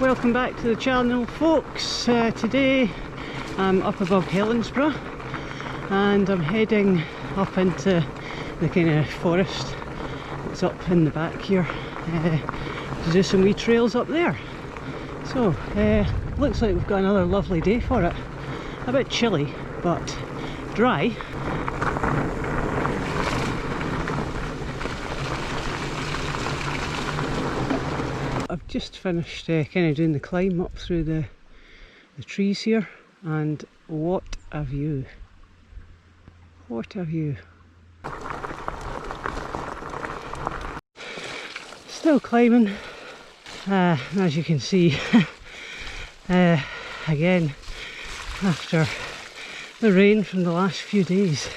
welcome back to the channel folks. Today I'm up above Helensburgh and I'm heading up into the kind of forest that's up in the back here to do some wee trails up there. So looks like we've got another lovely day for it. A bit chilly but dry. I've just finished kind of doing the climb up through the trees here, and what a view! What a view! Still climbing, as you can see. Again, after the rain from the last few days,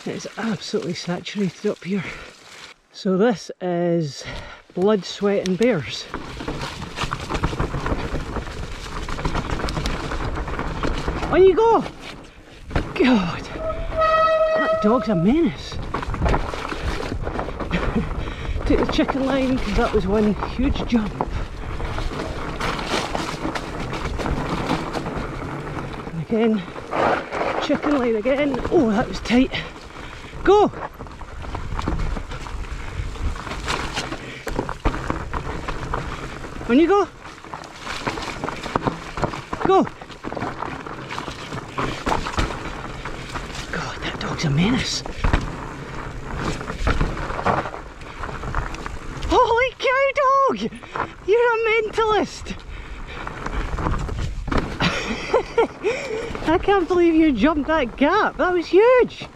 it's absolutely saturated up here. So this is Blood, Sweat and Bears. On you go! God, that dog's a menace. Took the chicken line because that was one huge jump. And again, chicken line again. Oh, that was tight. Go! On you go! Go! God, that dog's a menace. Holy cow, dog! You're a mentalist! I can't believe you jumped that gap. That was huge!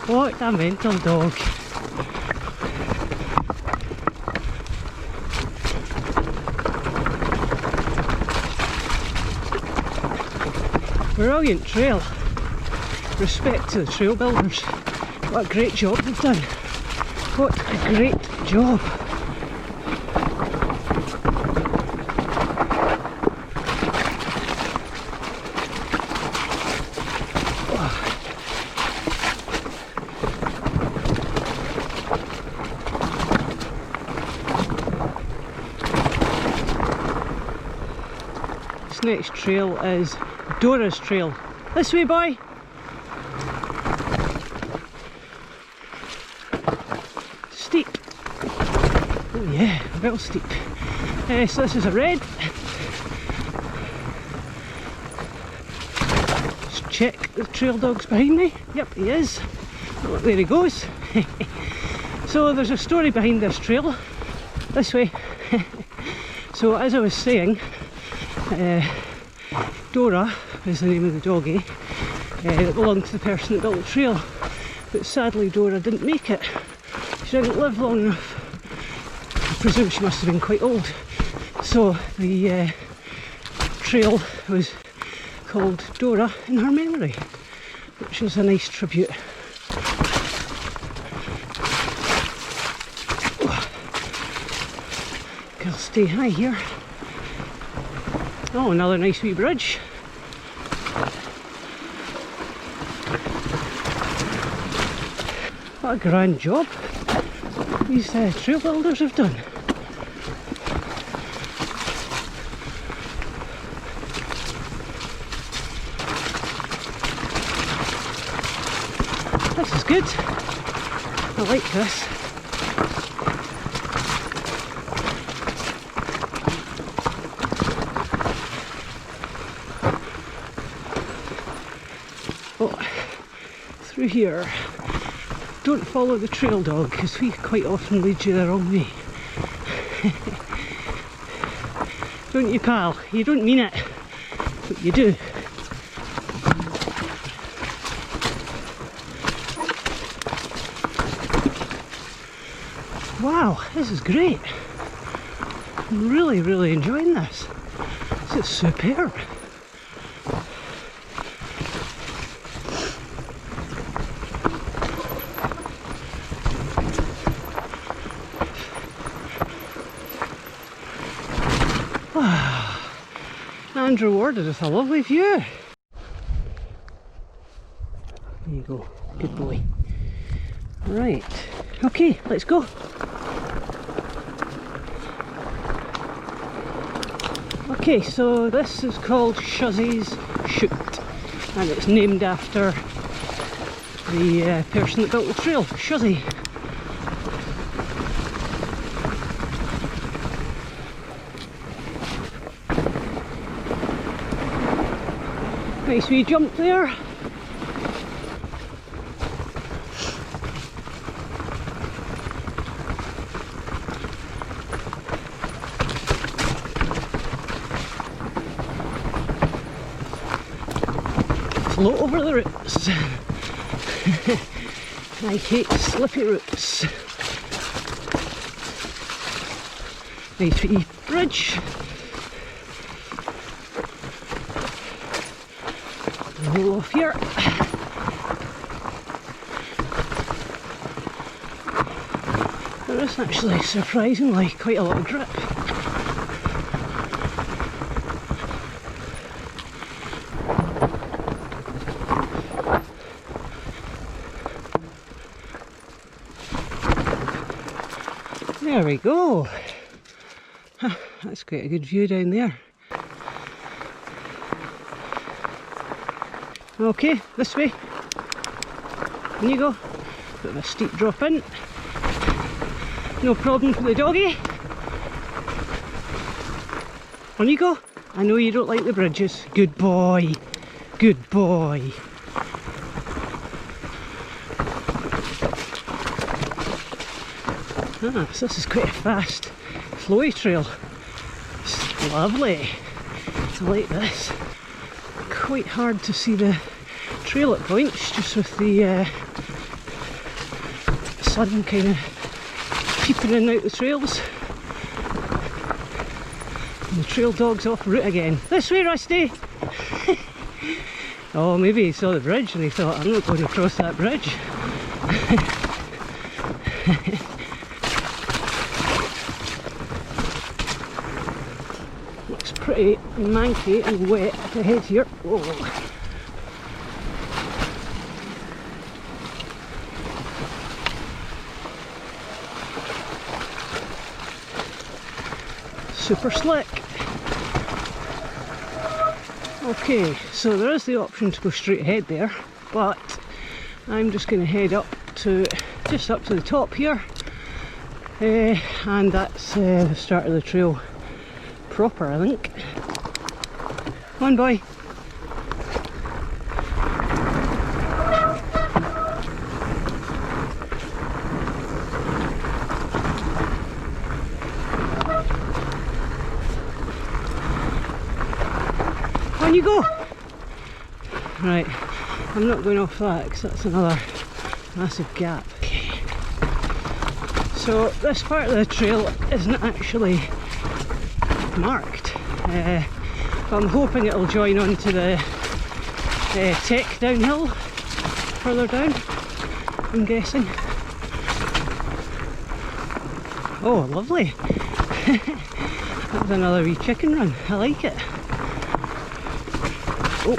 What a mental dog. Brilliant trail. Respect to the trail builders. What a great job they've done. What a great job. Next trail is Dora's trail. This way, boy! Steep. Oh yeah, real steep. So this is a red. Just check the trail dog's behind me. Yep, he is. Oh, there he goes. So there's a story behind this trail. This way. So as I was saying, Dora is the name of the doggy that belonged to the person that built the trail, but sadly Dora didn't make it. She didn't live long enough. I presume she must have been quite old. So the trail was called Dora in her memory, which is a nice tribute. I'll stay high here. Oh, another nice wee bridge. What a grand job these trail builders have done. This is good. I like this. Through here. Don't follow the trail dog because he quite often leads you the wrong way. Don't you, pal? You don't mean it, but you do. Wow, this is great. I'm really enjoying this. This is superb. and rewarded with a lovely view. There you go, good boy. Right, okay, let's go. Okay, so this is called Shuzzy's Chute, and it's named after the person that built the trail, Shuzzy. Nice wee jump there. Float over the roots. I hate slippy roots. Nice wee bridge. Roll off here. There is actually surprisingly quite a lot of grip. There we go. That's quite a good view down there. Okay, this way. In you go. Bit of a steep drop in. No problem for the doggy. On you go. I know you don't like the bridges. Good boy. Good boy. Ah, so this is quite a fast, flowy trail. It's lovely. I like this. Quite hard to see the trail at points, just with the sun kind of peeping in and out the trails. And the trail dog's off route again. This way, Rusty! Oh, maybe he saw the bridge and he thought, I'm not going to cross that bridge. Looks pretty manky and wet ahead here. Whoa. Super slick. Okay, so there is the option to go straight ahead there, but I'm just going to head up to just up to the top here, and that's the start of the trail proper, I think. Come on, boy. On you go! Right, I'm not going off that because that's another massive gap. Okay. So this part of the trail isn't actually marked, but I'm hoping it'll join on to the tech downhill further down, I'm guessing. Oh, lovely! That was another wee chicken run, I like it. Oh,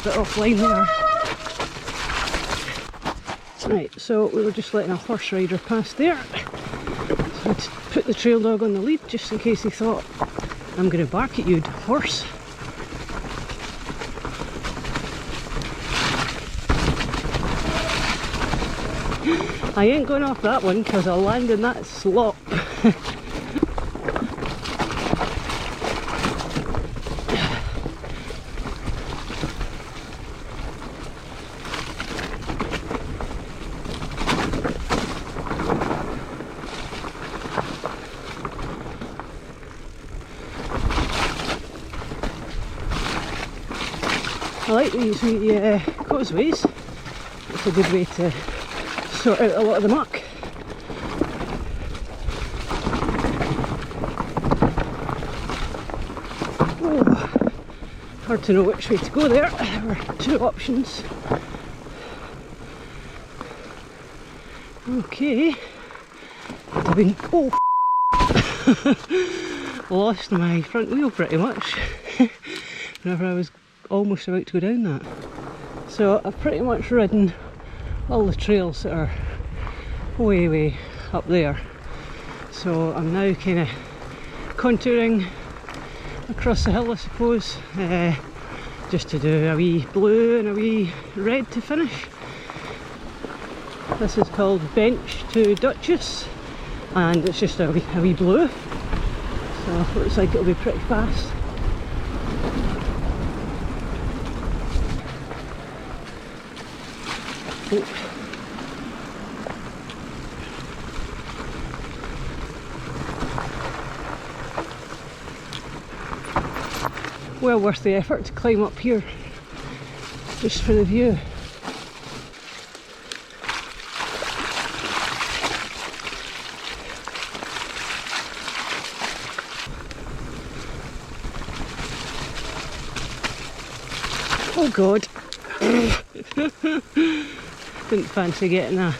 bit offline there. Right, so we were just letting a horse rider pass there. So I put the trail dog on the lead just in case he thought, I'm going to bark at you, horse. I ain't going off that one because I'll land in that slop. I like these wee causeways. It's a good way to sort out a lot of the muck. Oh, hard to know which way to go there. There were two options. Okay. I've been lost my front wheel pretty much. whenever I was almost about to go down that. So I've pretty much ridden all the trails that are way up there. So I'm now kind of contouring across the hill, I suppose, just to do a wee blue and a wee red to finish. This is called Bench to Dutchess, and it's just a wee blue, so it looks like it'll be pretty fast. Oh. Well worth the effort to climb up here, just for the view. Oh God! Didn't fancy getting an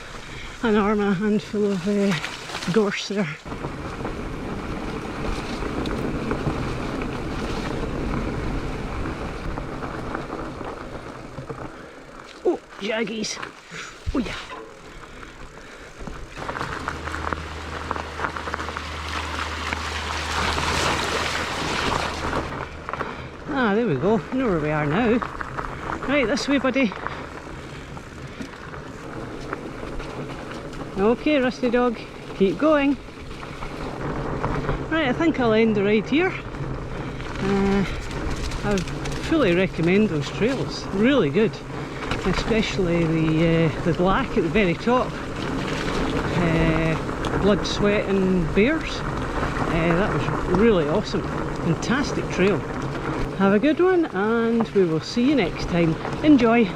arm and a handful of gorse there. Oh, jaggies! Oh yeah! Ah, there we go. I know where we are now. Right, this way, buddy. Okay, Rusty Dog, keep going. Right, I think I'll end the ride here. I would fully recommend those trails. Really good, especially the black at the very top. Blood, sweat, and bears. That was really awesome. Fantastic trail. Have a good one, and we will see you next time. Enjoy!